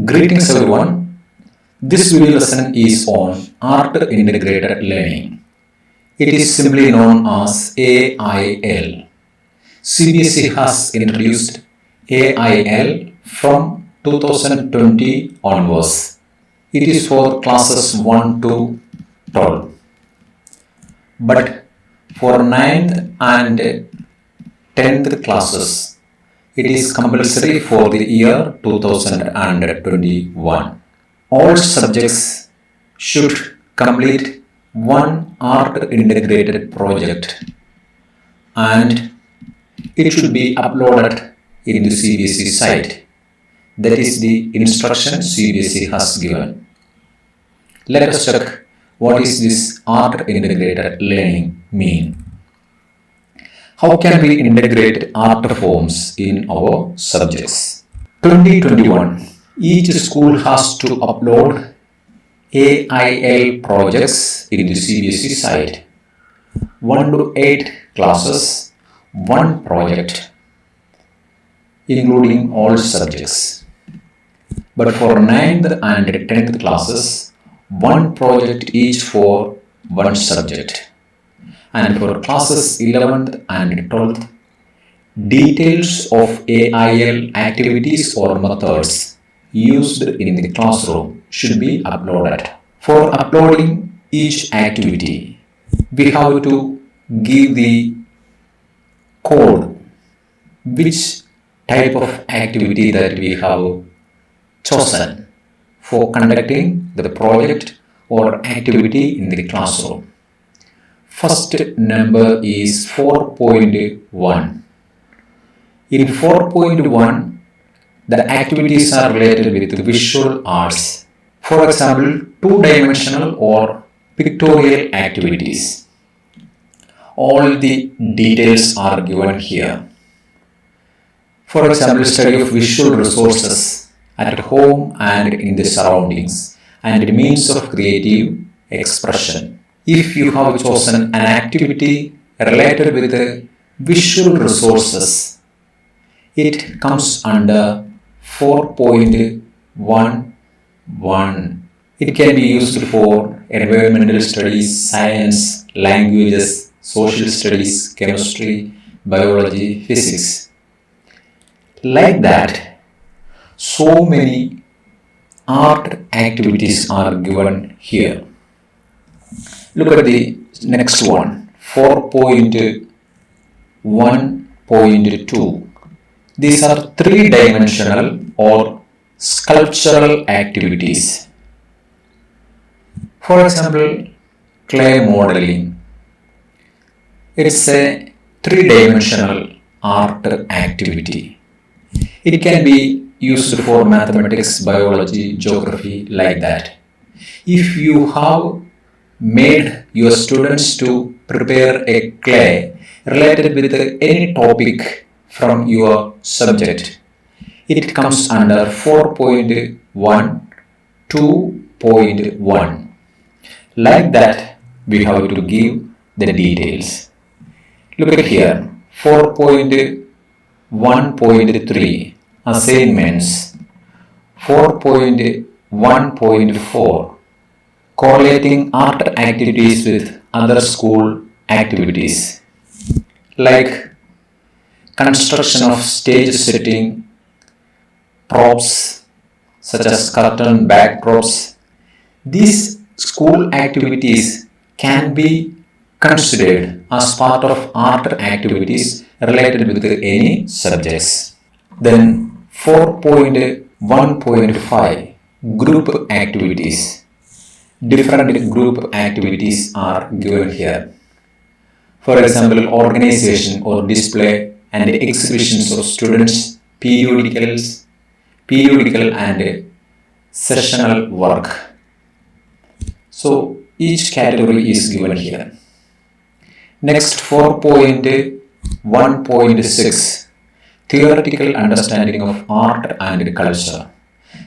Greetings everyone. This video lesson is on Art Integrated Learning. It is simply known as AIL. CBSE has introduced AIL from 2020 onwards. It is for classes 1 to 12. But for 9th and 10th classes, it is compulsory for the year 2021. All subjects should complete one art integrated project and it should be uploaded in the CBSE site. That is the instruction CBSE has given. Let us check what is this art integrated learning mean. How can we integrate art forms in our subjects? 2021. Each school has to upload AIL projects in the CBSE site. 1 to 8 classes, 1 project, including all subjects. But for 9th and 10th classes, 1 project each for 1 subject. And for classes 11th and 12th, details of AIL activities or methods used in the classroom should be uploaded. For uploading each activity, we have to give the code, which type of activity that we have chosen for conducting the project or activity in the classroom. First number is 4.1. In 4.1, the activities are related with visual arts. For example, two-dimensional or pictorial activities. All the details are given here. For example, study of visual resources at home and in the surroundings and means of creative expression. If you have chosen an activity related with visual resources, it comes under 4.11. It can be used for environmental studies, science, languages, social studies, chemistry, biology, physics. Like that, so many art activities are given here. Look at the next one, 4.1.2. These are three-dimensional or sculptural activities. For example, clay modeling. It's a three-dimensional art activity. It can be used for mathematics, biology, geography, like that. If you have made your students to prepare a clay related with any topic from your subject, it comes under 4.1.2.1. Like that, we have to give the details. Look at here, 4.1.3 assignments, 4.1.4 correlating art activities with other school activities like construction of stage setting, props such as curtain backdrops. These school activities can be considered as part of art activities related with any subjects. Then 4.1.5 group activities. Different group activities are given here. For example, organization or display and exhibitions of students, periodical and sessional work. So each category is given here. Next, 4.1.6 theoretical understanding of art and culture.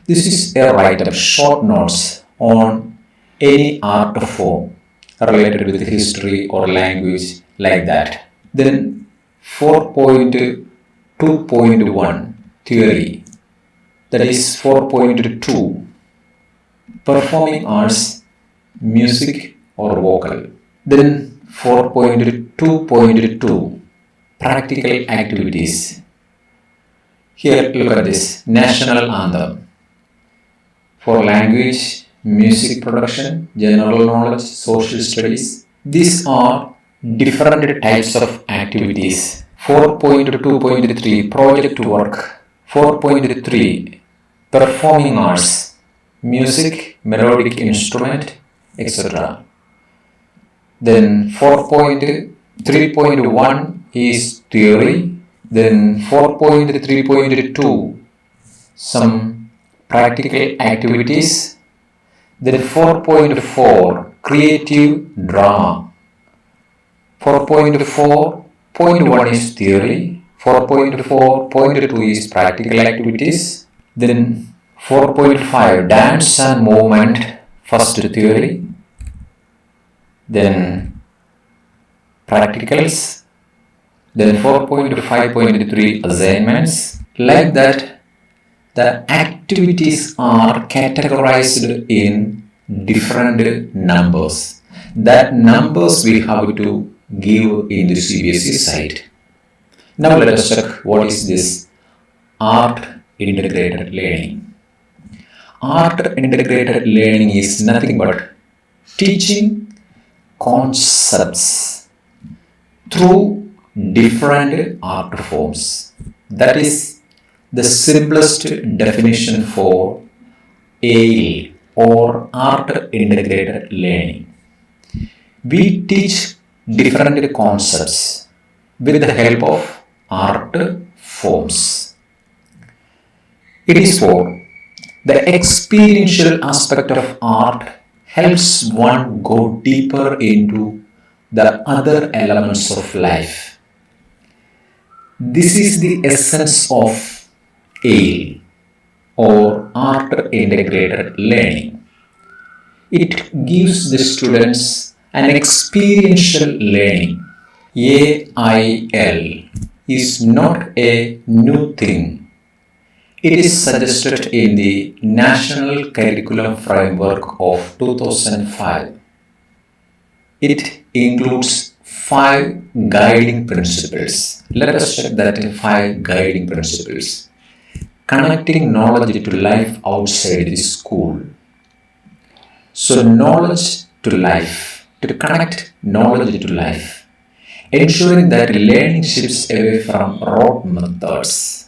This is a write-up, short notes on any art form related with history or language, like that. Then 4.2.1 theory. that is 4.2, performing arts, music or vocal. Then 4.2.2, practical activities. Here look at this, national anthem. For language, music production, general knowledge, social studies. These are different types of activities. 4.2.3, project work. 4.3, performing arts, music, melodic instrument, etc. Then 4.3.1 is theory. Then 4.3.2, some practical activities. Then 4.4, creative drama. 4.4.1 is theory. 4.4.2 is practical activities. Then 4.5, dance and movement, first theory. Then practicals. Then 4.5.3, assignments. Like that, the activities are categorized in different numbers. That numbers we have to give in the CBSE site. Now let us check what is this art integrated learning. Art integrated learning is nothing but teaching concepts through different art forms. That is the simplest definition for AIL or art integrated learning. We teach different concepts with the help of art forms. It is for the experiential aspect of art helps one go deeper into the other elements of life. This is the essence of AIL or art integrated learning. It gives the students an experiential learning. AIL is not a new thing. It is suggested in the National Curriculum Framework of 2005. It includes 5 guiding principles. Let us check that in 5 guiding principles. Connecting knowledge to life outside the school. So knowledge to life, to connect knowledge to life. Ensuring that learning shifts away from rote methods.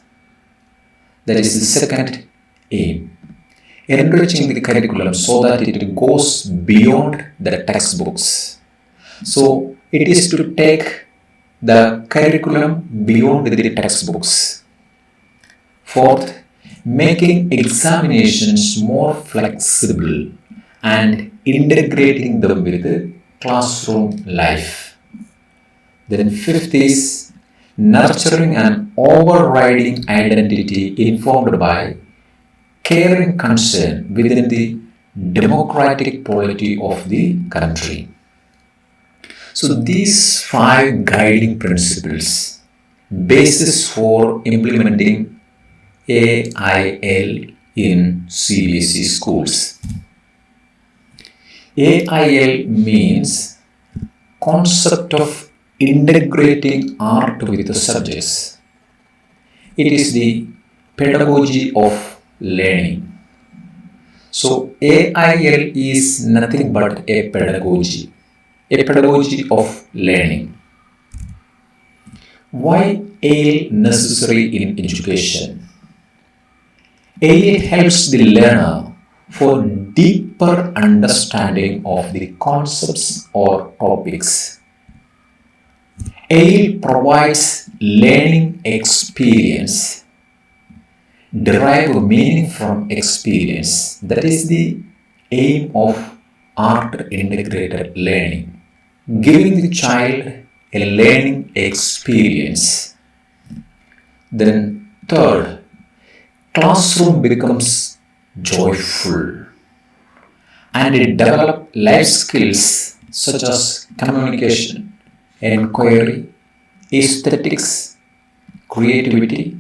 That is the second aim. Enriching the curriculum so that it goes beyond the textbooks. So it is to take the curriculum beyond the textbooks. Fourth, making examinations more flexible and integrating them with the classroom life. Then fifth is nurturing an overriding identity informed by caring concern within the democratic polity of the country. So these 5 guiding principles, basis for implementing AIL in CBSE schools. AIL means concept of integrating art with the subjects. It is the pedagogy of learning. So AIL is nothing but a pedagogy of learning. Why AIL necessary in education? AIL helps the learner for deeper understanding of the concepts or topics. AIL provides learning experience, derive meaning from experience. That is the aim of art integrated learning. Giving the child a learning experience. Then third, classroom becomes joyful and it develops life skills such as communication, inquiry, aesthetics, creativity,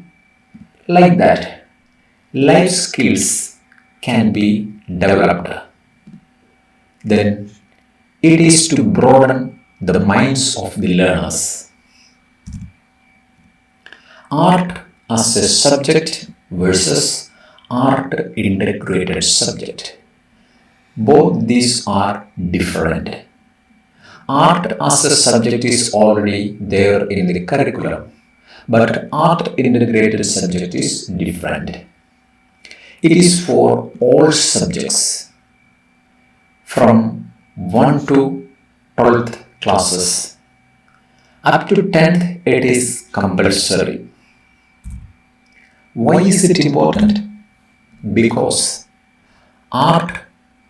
like that. life skills can be developed. Then it is to broaden the minds of the learners. Art as a subject versus art integrated subject. Both these are different. Art as a subject is already there in the curriculum, but art integrated subject is different. It is for all subjects from 1 to 12th classes. Up to 10th it is compulsory. Why is it important? Because art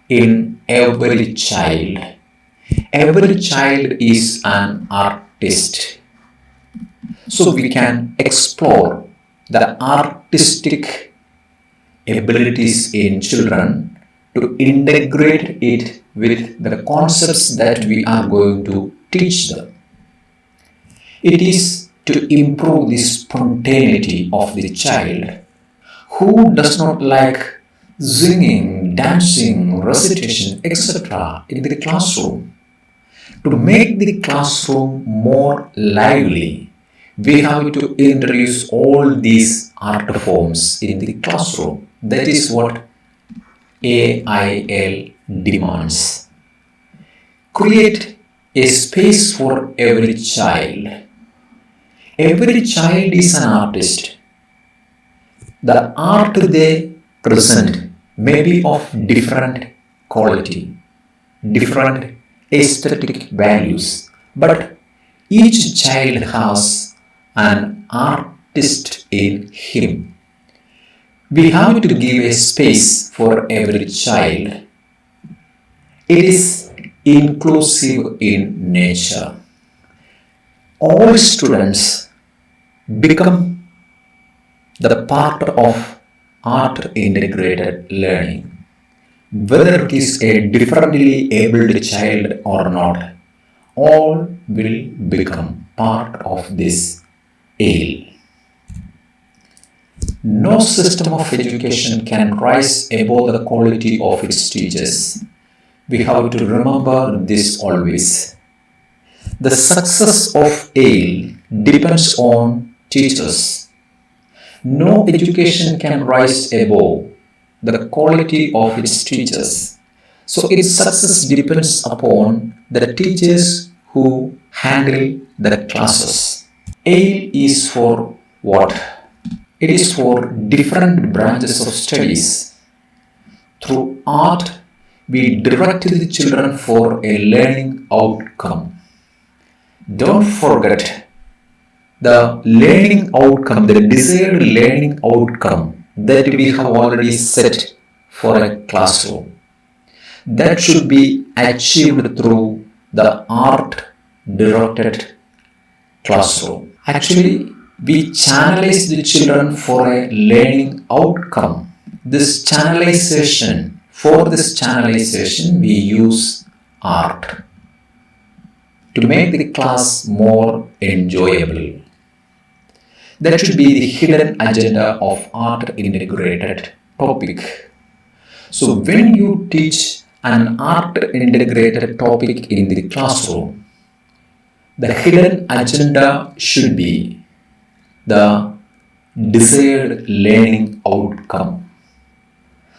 in every child is an artist. So we can explore the artistic abilities in children to integrate it with the concepts that we are going to teach them. It is to improve the spontaneity of the child. Who does not like singing, dancing, recitation, etc. in the classroom? To make the classroom more lively, we have to introduce all these art forms in the classroom. That is what AIL demands. Create a space for every child. Every child is an artist. The art they present may be of different quality, different aesthetic values, but each child has an artist in him. We have to give a space for every child. It is inclusive in nature. All students become the part of art integrated learning. Whether it is a differently abled child or not, all will become part of this AIL. No system of education can rise above the quality of its teachers. We have to remember this always. The success of AIL depends on teachers. No education can rise above the quality of its teachers. So its success depends upon the teachers who handle the classes. AIL is for what? It is for different branches of studies. Through art, we direct the children for a learning outcome. Don't forget the learning outcome, the desired learning outcome that we have already set for a classroom. That should be achieved through the art directed classroom. Actually, we channelize the children for a learning outcome. For this channelization, we use art to make the class more enjoyable. That should be the hidden agenda of art integrated topic. So when you teach an art integrated topic in the classroom, the hidden agenda should be the desired learning outcome.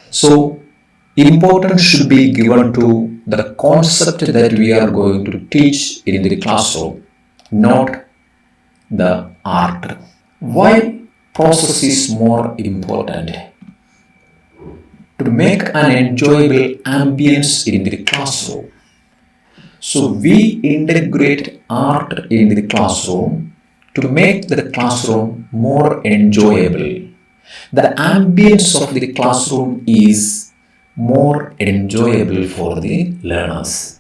So importance should be given to the concept that we are going to teach in the classroom, not the art. Why process is more important? To make an enjoyable ambience in the classroom. So we integrate art in the classroom to make the classroom more enjoyable. The ambience of the classroom is more enjoyable for the learners.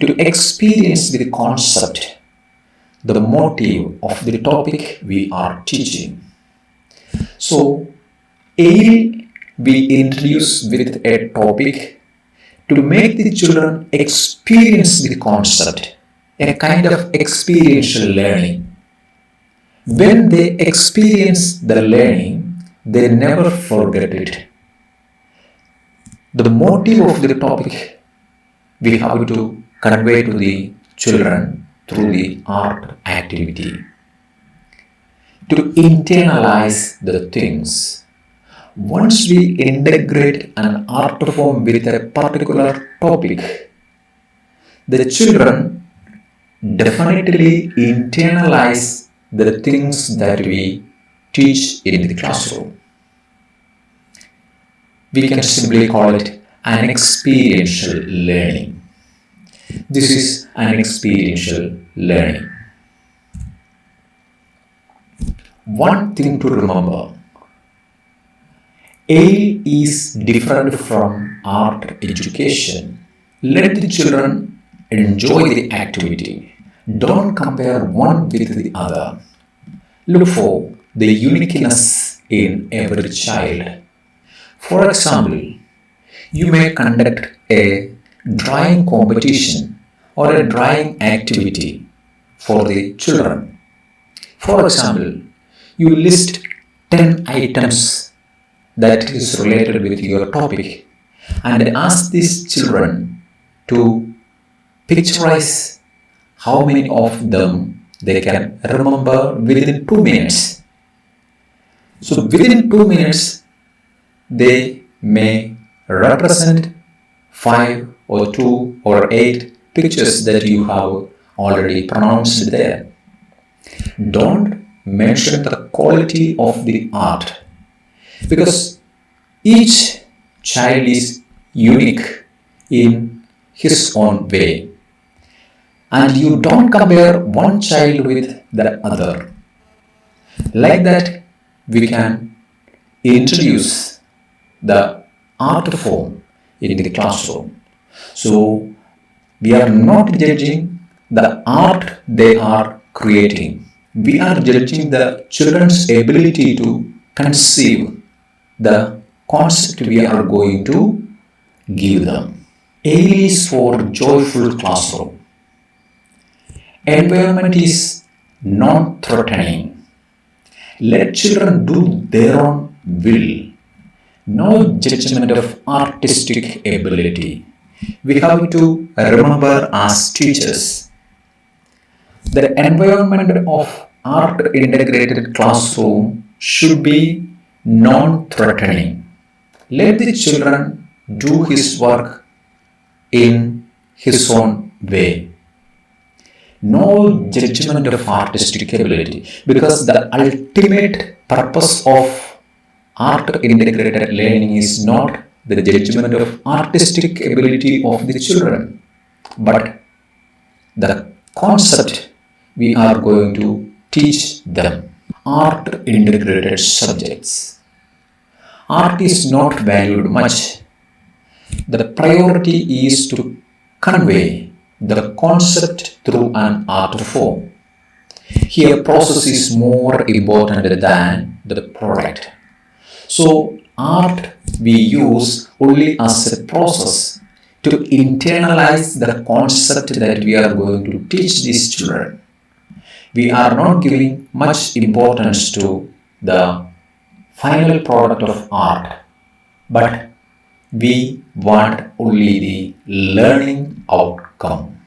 To experience the concept, the motive of the topic we are teaching. So, AIL we introduce with a topic to make the children experience the concept, a kind of experiential learning. When they experience the learning, they never forget it. The motive of the topic we have to convey to the children through the art activity. To internalize the things. Once we integrate an art form with a particular topic, the children definitely internalize the things that we teach in the classroom. We can simply call it an experiential learning. This is an experiential learning. One thing to remember, AIL is different from art education. Let the children enjoy the activity. Don't compare one with the other. Look for the uniqueness in every child. For example, you may conduct a drawing competition or a drawing activity for the children. For example, you list 10 items that is related with your topic and ask these children to picturize how many of them they can remember within 2 minutes. So within 2 minutes, they may represent 5 or 2 or 8 pictures that you have already pronounced there. Don't mention the quality of the art, because each child is unique in his own way, and you don't compare one child with the other. Like that, we can introduce the art form in the classroom. So we are not judging the art they are creating. We are judging the children's ability to conceive the concept we are going to give them. A is for joyful classroom. Environment is non-threatening. Let children do their own will. No judgment of artistic ability. We have to remember as teachers, the environment of art integrated classroom should be non-threatening. Let the children do his work in his own way. No judgment of artistic ability, because the ultimate purpose of art integrated learning is not the judgment of artistic ability of the children, but the concept we are going to teach them. Art integrated subjects. Art is not valued much. The priority is to convey the concept through an art form. Here, process is more important than the product. So, art we use only as a process to internalize the concept that we are going to teach these children. We are not giving much importance to the final product of art, but we want only the learning outcome.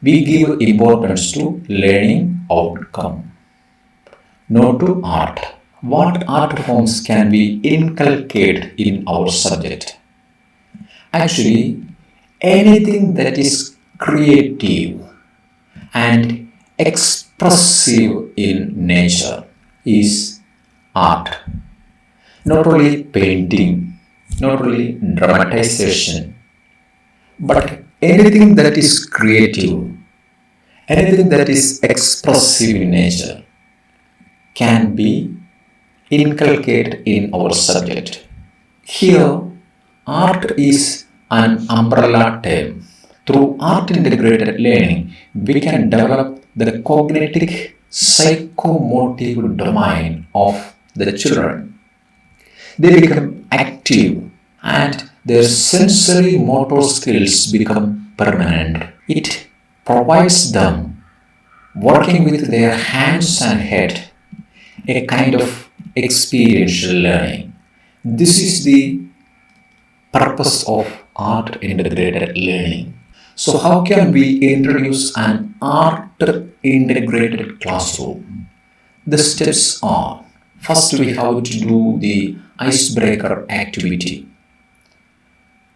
We give importance to learning outcome, not to art. What art forms can we inculcate in our subject? Actually, anything that is creative and expressive in nature is art. Not only painting, not only dramatization, but anything that is creative, anything that is expressive in nature can be inculcated in our subject. Here, art is an umbrella term. Through art integrated learning, we can develop the cognitive psychomotive domain of the children. They become active and their sensory motor skills become permanent. It provides them, working with their hands and head, a kind of experiential learning. This is the purpose of art integrated learning. So, how can we introduce an art integrated classroom? The steps are: first, we have to do the icebreaker activity.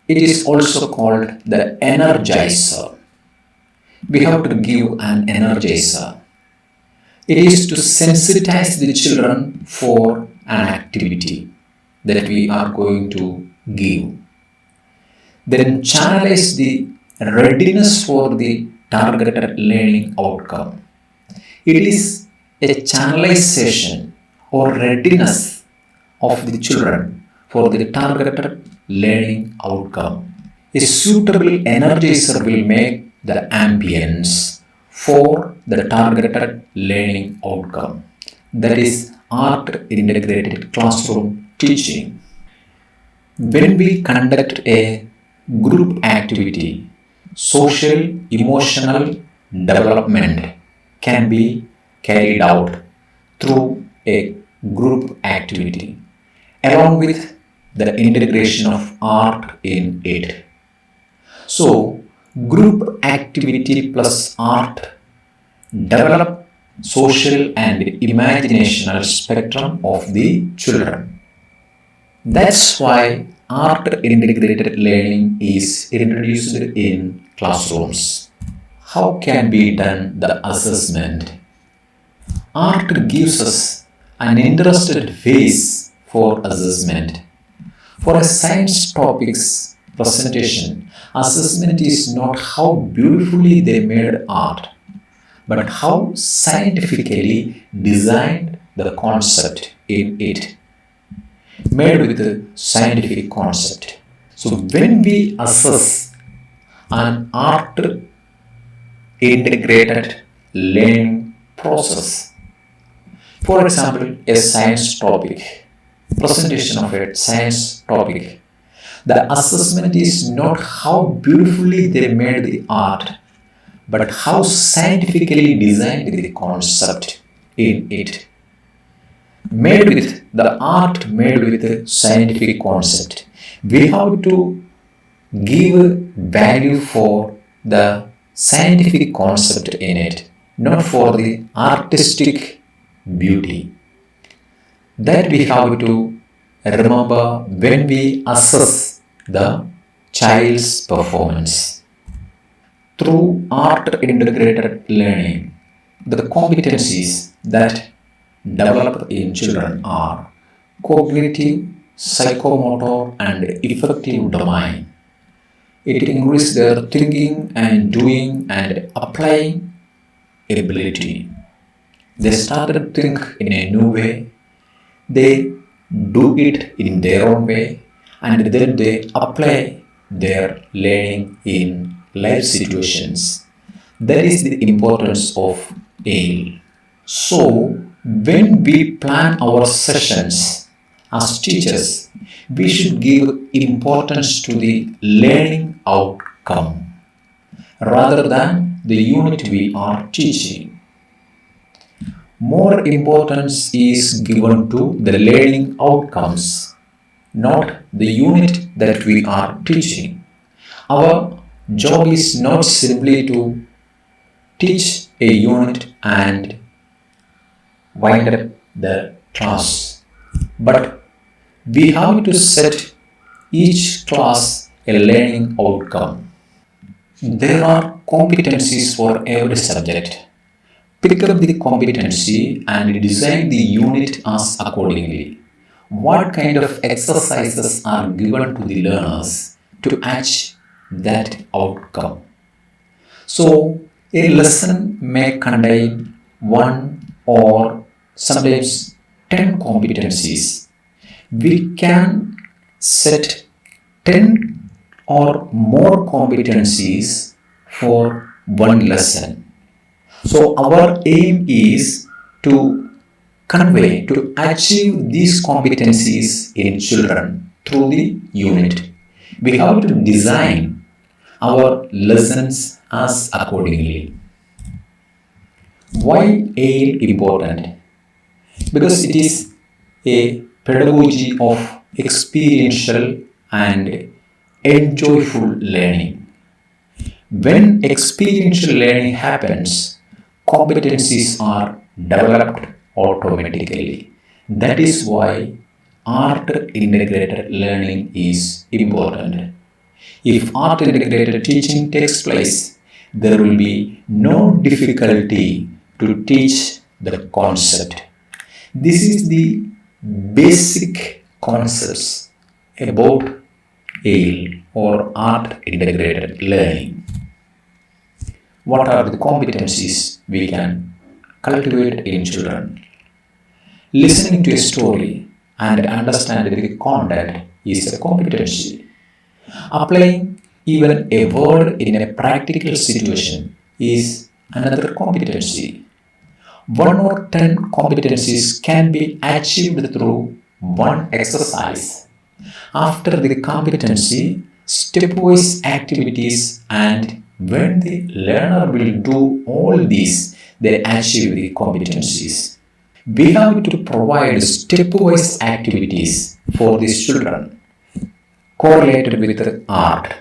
It is also called the energizer. We have to give an energizer. It is to sensitize the children for an activity that we are going to give. Then channelize the readiness for the targeted learning outcome. It is a channelization or readiness of the children for the targeted learning outcome. A suitable energizer will make the ambience for the targeted learning outcome. That is art integrated classroom teaching. When we conduct a group activity, social emotional development can be carried out through a group activity along with the integration of art in it. So, group activity plus art develop social and imaginational spectrum of the children. That's why art integrated learning is introduced in classrooms. How can be done the assessment? Art gives us an interested phase for assessment. For a science topics presentation, assessment is not how beautifully they made art, but how scientifically designed the concept in it, made with a scientific concept. So when we assess an art integrated learning process, for example, a science topic, presentation of a science topic, the assessment is not how beautifully they made the art, but how scientifically designed the concept in it. Made with the art, made with a scientific concept. We have to give value for the scientific concept in it, not for the artistic beauty. That we have to remember when we assess the child's performance. Through art integrated learning, the competencies that develop in children are cognitive, psychomotor, and affective domain. It increases their thinking and doing and applying ability. They started to think in a new way, they do it in their own way, and then they apply their learning in life situations. That is the importance of ALE. So, when we plan our sessions as teachers, we should give importance to the learning outcome rather than the unit we are teaching. More importance is given to the learning outcomes, not the unit that we are teaching. Our job is not simply to teach a unit and wind up the class, but we have to set each class a learning outcome. There are competencies for every subject. Pick up the competency and design the unit as accordingly. What kind of exercises are given to the learners to achieve that outcome? So, a lesson may contain one or sometimes 10 competencies. We can set 10 or more competencies for one lesson. So our aim is to convey, to achieve these competencies in children through the unit. We have to design our lessons as accordingly. Why ALE important? Because it is a pedagogy of experiential and enjoyable learning. When experiential learning happens, competencies are developed automatically. That is why art integrated learning is important. If art integrated teaching takes place, there will be no difficulty to teach the concept. This is the basic concepts about ALE or art integrated learning. What are the competencies we can cultivate in children? Listening to a story and understanding the content is a competency. Applying even a word in a practical situation is another competency. 1 or 10 competencies can be achieved through one exercise. After the competency, stepwise activities, and when the learner will do all these, they achieve the competencies. We have to provide stepwise activities for these children correlated with art,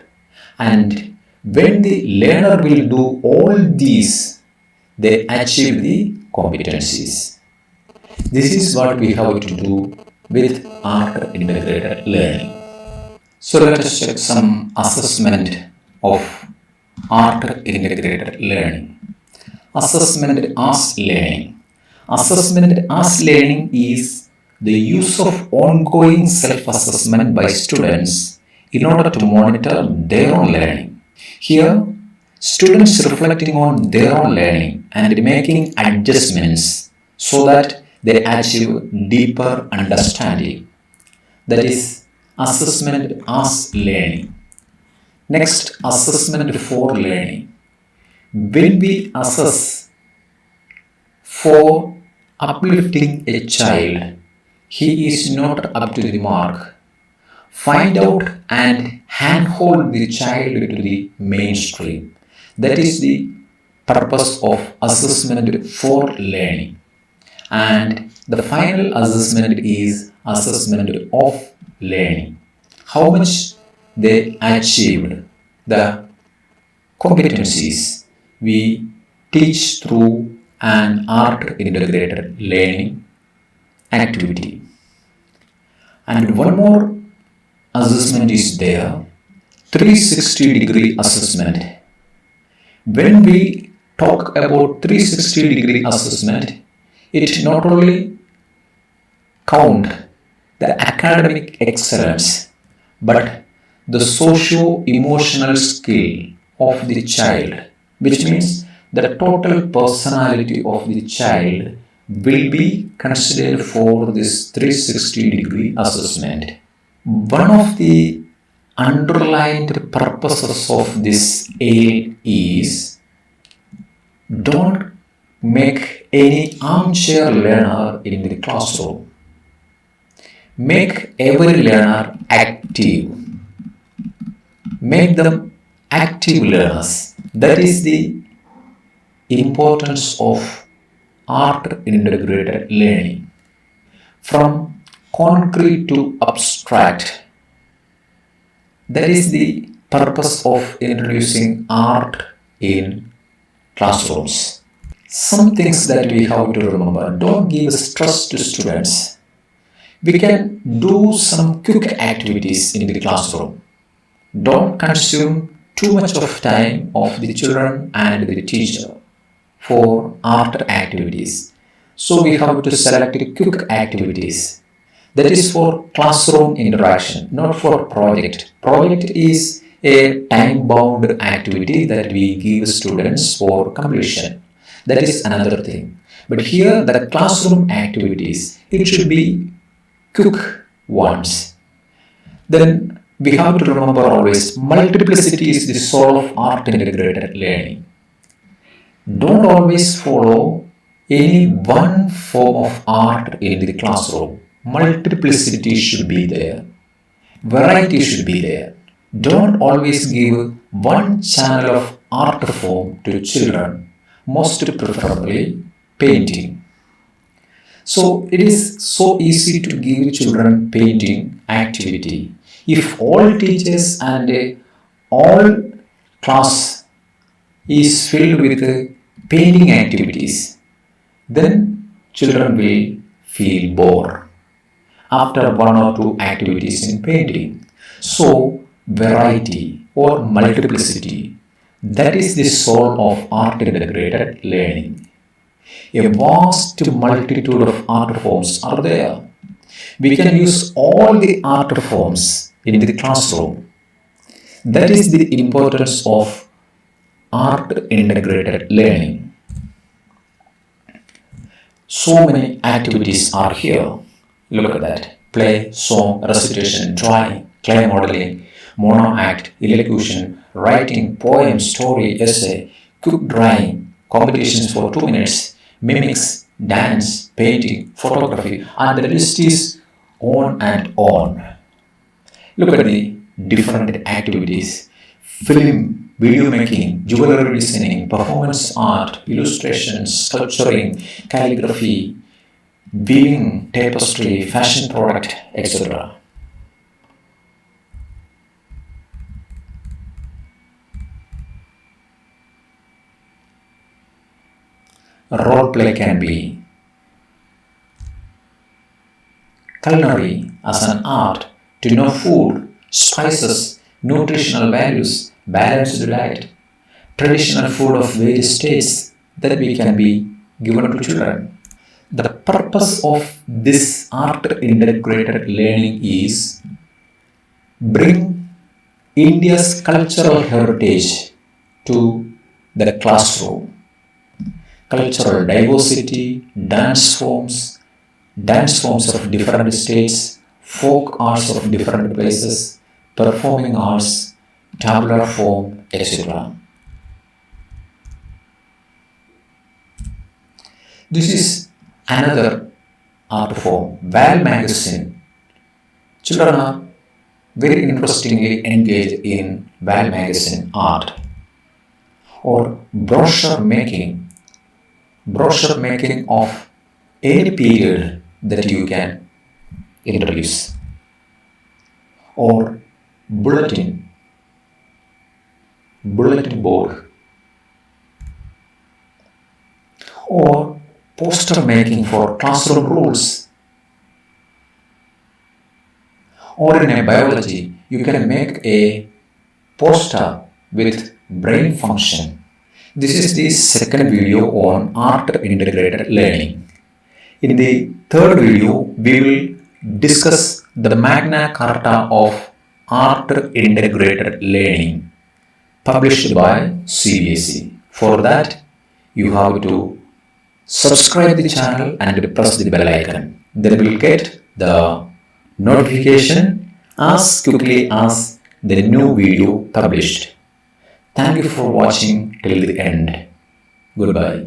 and when the learner will do all these, they achieve the competencies. This is what we have to do with art integrated learning. So let us check some assessment of art integrated learning. Assessment as learning. Assessment as learning is the use of ongoing self-assessment by students in order to monitor their own learning. Here, students reflecting on their own learning and making adjustments so that they achieve deeper understanding. That is assessment as learning. Next, assessment for learning. When we assess for uplifting a child, he is not up to the mark. Find out and handhold the child to the mainstream. That is the purpose of assessment for learning. And the final assessment is assessment of learning. How much they achieved the competencies we teach through an art integrated learning activity. And one more assessment is there, 360-degree assessment. When we talk about 360-degree assessment, it not only count the academic excellence, but the socio-emotional skill of the child, which means the total personality of the child will be considered for this 360-degree assessment. One of the underlined purposes of this ALE is don't make any armchair learner in the classroom. Make every learner active. Make them active learners. That is the importance of art integrated learning. From concrete to abstract. That is the purpose of introducing art in classrooms. Some things that we have to remember. Don't give stress to students. We can do some quick activities in the classroom. Don't consume too much of time of the children and the teacher for art activities. So we have to select quick activities. That is for classroom interaction, not for project. Project is a time-bound activity that we give students for completion. That is another thing. But here, the classroom activities, it should be quick ones. Then we have to remember always, multiplicity is the soul of art integrated learning. Don't always follow any one form of art in the classroom. Multiplicity should be there. Variety should be there. Don't always give one channel of art form to children, most preferably painting. So it is so easy to give children painting activity. If all teachers and all class is filled with painting activities, then children will feel bored after one or two activities in painting. So variety or multiplicity, that is the soul of art integrated learning. A vast multitude of art forms are there. We can use all the art forms in the classroom. That is the importance of art integrated learning. So many activities are here. Look at that. Play, song, recitation, drawing, clay modeling, mono act, elocution, writing, poem, story, essay, quick drawing, competitions for 2 minutes, mimics, dance, painting, photography, and the list is on and on. Look at the different activities: film, video making, jewelry designing, performance art, illustration, sculpturing, calligraphy, weaving, tapestry, fashion product, etc. Role play can be culinary as an art to know food, spices, nutritional values, balanced diet, traditional food of various states that we can be given to children. The purpose of this art integrated learning is bring India's cultural heritage to the classroom. Cultural diversity, dance forms of different states, folk arts of different places, performing arts, tabular form, etc. This is another art form, Val magazine. Children are very interestingly engaged in Val magazine art. Or brochure making of any period that you can introduce. Or bulletin board. Or poster making for classroom rules. Or in a biology, you can make a poster with brain function. This is the second video on art integrated learning. In the third video, we will discuss the Magna Carta of art integrated learning, published by CBSE. For that, you have to subscribe the channel and press the bell icon. Then you will get the notification as quickly as the new video published. Thank you for watching till the end. Goodbye.